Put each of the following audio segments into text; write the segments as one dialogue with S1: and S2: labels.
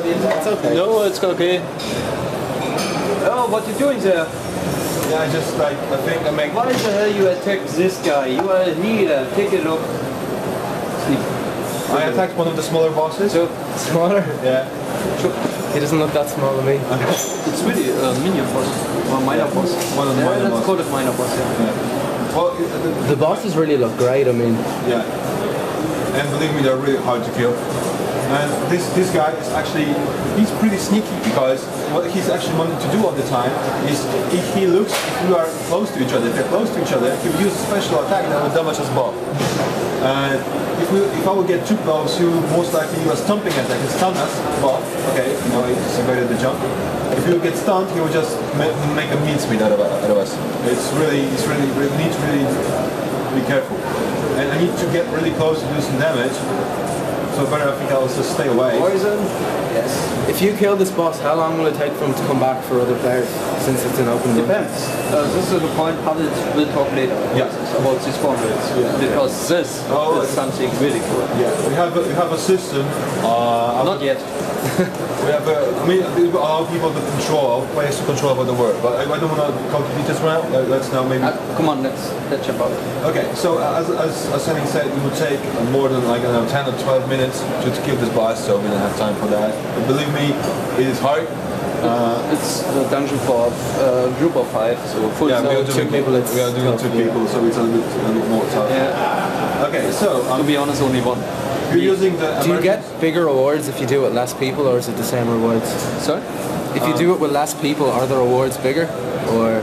S1: It's okay.
S2: No, it's okay. Oh, what you doing there?
S1: Yeah, I just like, I think I make...
S2: Why the hell you attack this guy? You are a leader. Take a look. Sleep.
S1: I attacked one of the smaller bosses.
S2: So,
S3: Smaller?
S1: Yeah.
S2: sure.
S3: He doesn't look that small to me.
S2: It's really a minion boss. Or minor boss.
S1: One of the minor
S2: let's
S1: bosses.
S2: call it minor boss, yeah.
S1: Well,
S3: The bosses really look great, I mean.
S1: yeah. And believe me, they're really hard to kill. And this guy is actually, he's pretty sneaky because what he's actually wanting to do all the time is if he looks, if you are close to each other, if they're close to each other, he will use a special attack that will damage us both. If I would get too close, he will most likely use a stumping attack and stun us both. Okay, no, he just evaded the jump. If you get stunned, he will just make a mincemeat out of us. We need to really be careful. And I need to get really close to do some damage. So better I think I'll just stay away.
S2: Poison?
S3: Yes. If you kill this boss, how long will it take for him to come back for other players? Since it's an open room?
S2: Depends. This is the point Pavel will talk later.
S1: Yeah.
S2: About these spawn rates.
S1: Yeah.
S2: Because this is something really cool.
S1: Yeah, we have a system.
S2: Not yet.
S1: We have I mean, we allow people to control, players to control over the world. But I don't want to go to details right now. Let's now maybe.
S2: Come on, let's jump out.
S1: Okay, so as Henning said, it would take more than like 10 or 12 minutes to kill this boss, so we don't have time for that. But believe me, it is hard.
S2: It's the dungeon for a group of 5, so full
S1: Yeah, we are
S2: two
S1: doing
S2: people. It's
S1: we are doing
S2: tough,
S1: 2 people, so it's a little more tough.
S2: Yeah.
S1: Okay, so
S2: To be honest, only one.
S1: you're using the.
S3: Do you get bigger rewards if you do it with less people, or is it the same rewards?
S2: Sorry?
S3: If you do it with less people, are the rewards bigger? Or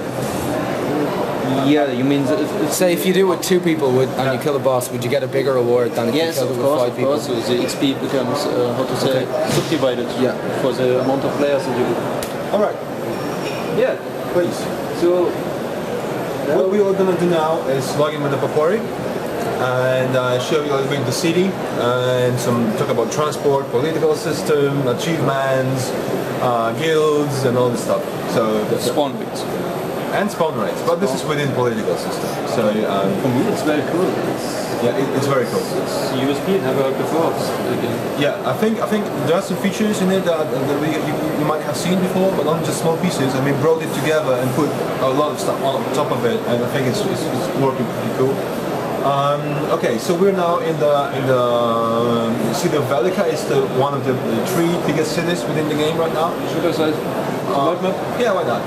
S2: Yeah, you mean
S3: say if you do it with 2 people and you kill a boss, would you get a bigger reward than if
S2: yes,
S3: you
S2: of
S3: killed it with 5
S2: course,
S3: people?
S2: So the XP becomes how to say subdivided for the amount of players that you do.
S1: All right,
S2: Yeah.
S1: please.
S2: So
S1: What we are gonna do now is log in with the Papori and show you a little bit the city and talk about transport, political system, achievements, guilds, and all this stuff. So
S2: spawn rates.
S1: and spawn rates, but this is within political system. So
S2: For me, it's very cool.
S1: it's very cool.
S2: It's USB, never heard before.
S1: Yeah, I think there are some features in it that you might have seen before, but not just small pieces. I mean, brought it together and put a lot of stuff on top of it, and I think it's working pretty cool. Okay, so we're now in the city of Velika. It's one of the 3 biggest cities within the game right now.
S2: Should I say world map?
S1: Yeah, why not?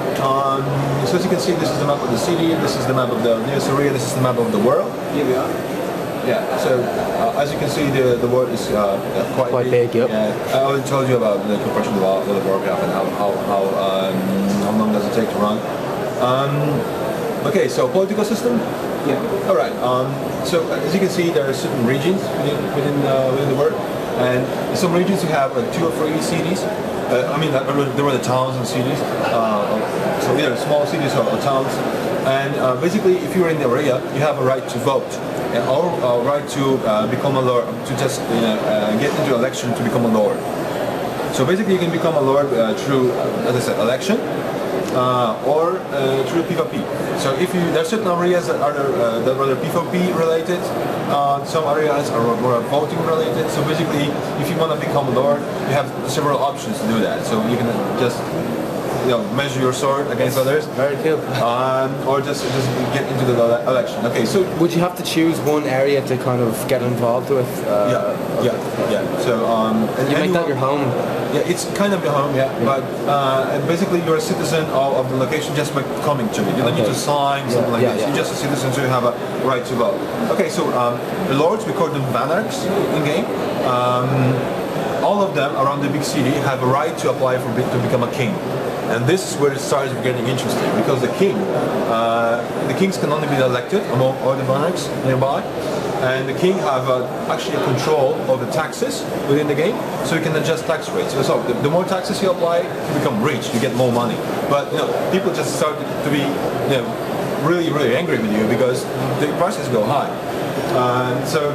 S1: So as you can see, this is the map of the city. This is the map of the nearest area. This is the map of the world.
S2: Here we are.
S1: Yeah, so as you can see, the world is quite
S3: big, yep.
S1: Yeah, I already told you about the compression of the world map and how long does it take to run. Okay, so political system.
S2: Yeah.
S1: All right. So as you can see, there are certain regions within the world, and in some regions you have like 2 or 3 cities. I mean, there were the towns and cities. So either small cities or towns. And basically, if you're in the area, you have a right to vote, or a right to become a lord, to just get into election to become a lord. So basically, you can become a lord through, as I said, election, or through PvP. So if there are certain areas that are PvP related, some areas are more voting related. So basically, if you want to become a lord, you have several options to do that. So you can just measure your sword against others.
S3: Very cool.
S1: Or just get into the election. Okay, so
S3: Would you have to choose one area to kind of get involved with?
S1: yeah. So
S3: You make that your home.
S1: Yeah, it's kind of your home, yeah. But and basically, you're a citizen of the location just by coming to it. You don't need to sign something like this. You're just a citizen, so you have a right to vote. Okay, so the lords, we call them vanarchs in game. All of them around the big city have a right to apply to become a king. And this is where it starts getting interesting, because the kings can only be elected among all the monarchs nearby, and the king have actually control of the taxes within the game, so you can adjust tax rates. So the more taxes you apply, you become rich, you get more money. But people just start to be really angry with you because the prices go high. So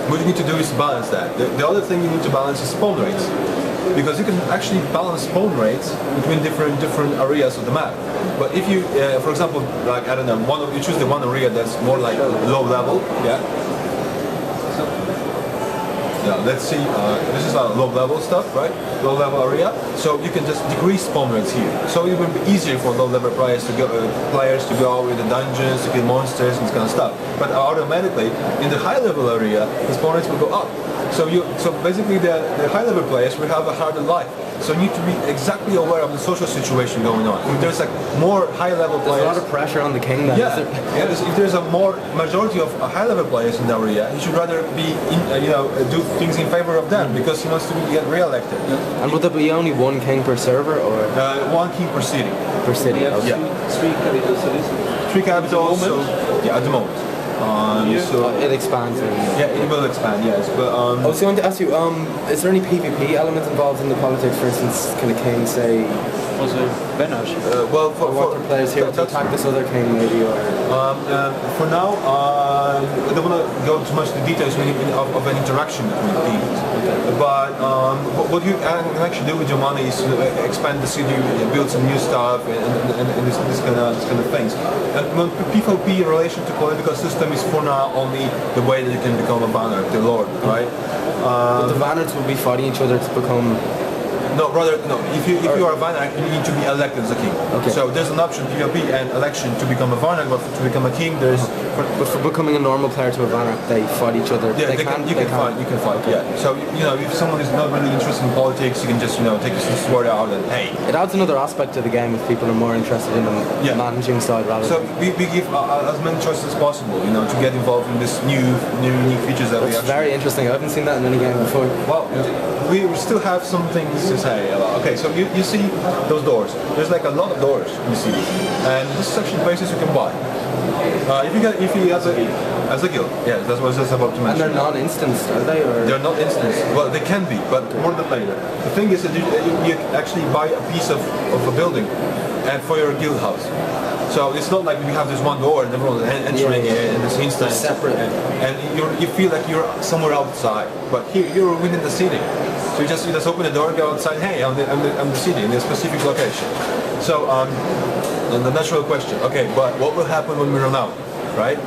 S1: what you need to do is balance that. The other thing you need to balance is spawn rates, because you can actually balance spawn rates between different areas of the map. But if you, for example, like I don't know, you choose the one area that's more like low level, yeah. Yeah, let's see. This is a low-level stuff, right? Low-level area. So you can just decrease spawn rates here. So it will be easier for low-level players to go in the dungeons, to kill monsters and this kind of stuff. But automatically, in the high-level area, the spawn rates will go up. So basically, the high-level players will have a harder life. So you need to be exactly aware of the social situation going on. If there's like more high-level players,
S3: there's a lot of pressure on the king then.
S1: Yeah. If there's a more majority of high-level players in the area, he should rather be, do things in favor of them because he wants to get re-elected.
S3: And would there be only one king per server, or
S1: one king per city?
S3: Per city.
S2: We have three capital cities.
S1: Three capitals. So, yeah, at the moment.
S3: So it expands.
S1: Yeah, it will expand. Yes, but
S3: I was going to ask you, is there any PvP elements involved in the politics? For instance, can a king say?
S2: Was a banish?
S1: Well, for
S3: players here to attack this other king, maybe, or
S1: for now, I don't want to go too much into details of an interaction between teams. Okay. But what you can actually do with your money is expand the city, build some new stuff, and this kind of things. And when PvP in relation to political system is for now only the way that you can become a banner, the lord, right?
S3: But the banners will be fighting each other to become.
S1: No, rather, no. If you are a Vanarch, you need to be elected as a king. Okay. So there's an option, PvP and election, to become a Vanarch, but to become a king, there's...
S3: But for becoming a normal player to a Vanarch, they fight each other.
S1: Yeah, you can fight, yeah. So, if someone is not really interested in politics, you can just, take your sword out and, hey.
S3: It adds another aspect to the game if people are more interested in the managing side rather
S1: than... So we give as many choices as possible, to get involved in this new unique features that we actually...
S3: It's very interesting. I haven't seen that in any game before.
S1: Well, we still have some things to say about. Okay, so you see those doors. There's like a lot of doors in the city, and this is actually places you can buy. If you as a guild, yeah, that's what I was just about to mention.
S3: And they're non-instanced, are they? Or?
S1: They're not instanced. Well, they can be, but more than later. The thing is that you actually buy a piece of a building, and for your guild house. So it's not like we have this one door and everyone's entering in this instant.
S3: Separate.
S1: And you feel like you're somewhere outside, but here you're within the city. So you just open the door, go outside. Hey, I'm the city in a specific location. So and the natural question. Okay, but what will happen when we run out, right?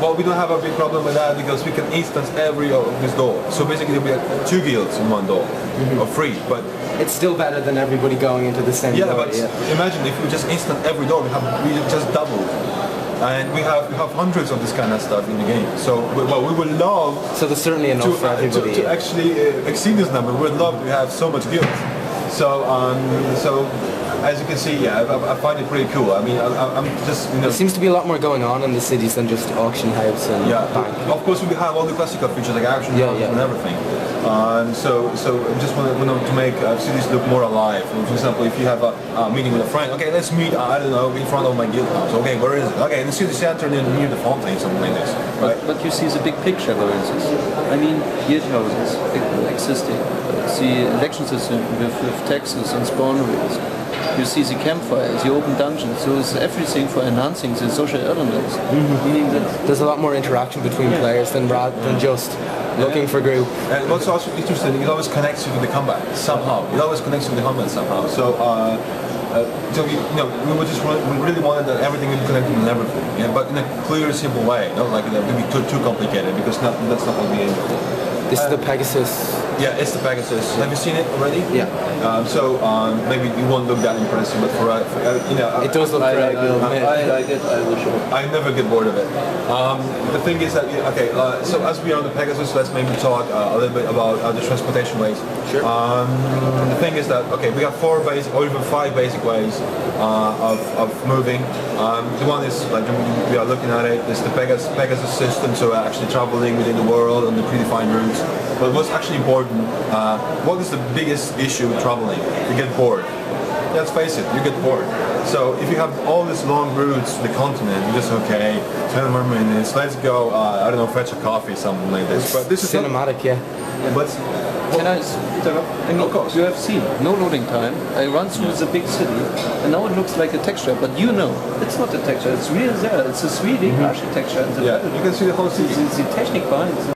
S1: Well, we don't have a big problem with that because we can instance every of this door. So basically, we have 2 guilds in one door, or 3. But
S3: it's still better than everybody going into the same door.
S1: But imagine if we just instant every door, we just doubled. And we have hundreds of this kind of stuff in the game. So we would love.
S3: So there's certainly enough for everybody
S1: to actually exceed this number. We would love to have so much guilds. So as you can see, I find it pretty cool. I mean, I'm just
S3: There seems to be a lot more going on in the cities than just auction house and bank.
S1: Of course, we have all the classical features like auction house and everything. So I just want to make cities look more alive. For example, if you have a meeting with a friend, okay, let's meet. I don't know, in front of my guild house. Okay, where is it? Okay, in the city center near the fountain, something like this. Right?
S2: But you see the big picture, for instance. I mean, guild houses existing. The election system with taxes and spawn rates. You see the campfires, you open dungeons, so it's everything for enhancing the social elements. Meaning that
S3: there's a lot more interaction between players than just looking for group.
S1: And what's also interesting, it always connects you to the combat somehow. It always connects you to the combat somehow. So we really wanted that everything would be connected and everything, but in a clear, simple way, not like it would be too complicated because that's not what we aim for.
S3: This is the Pegasus.
S1: Yeah, it's the Pegasus. Have you seen it already?
S3: Yeah.
S1: Maybe you won't look that impressive, but
S3: it does look very good.
S2: I like it. I will show.
S1: I never get bored of it. The thing is that so as we are on the Pegasus, let's maybe talk a little bit about the transportation ways.
S3: Sure.
S1: The thing is that we have 4 basic or even 5 basic ways of moving. The one is like we are looking at it. It's the Pegasus system, so actually traveling within the world on the predefined routes. But what's actually important? What is the biggest issue with traveling? You get bored. Let's face it, you get bored. So if you have all these long routes to the continent, you're just 10 more minutes. Let's go. I don't know, fetch a coffee, something like this. But this is
S3: cinematic,
S1: But
S2: can I interrupt? I mean,
S1: of course.
S2: You have seen no loading time. I run through the big city, and now it looks like a texture. But it's not a texture. It's real there. It's a 3D architecture.
S1: You can see the whole city.
S2: The technique behind it.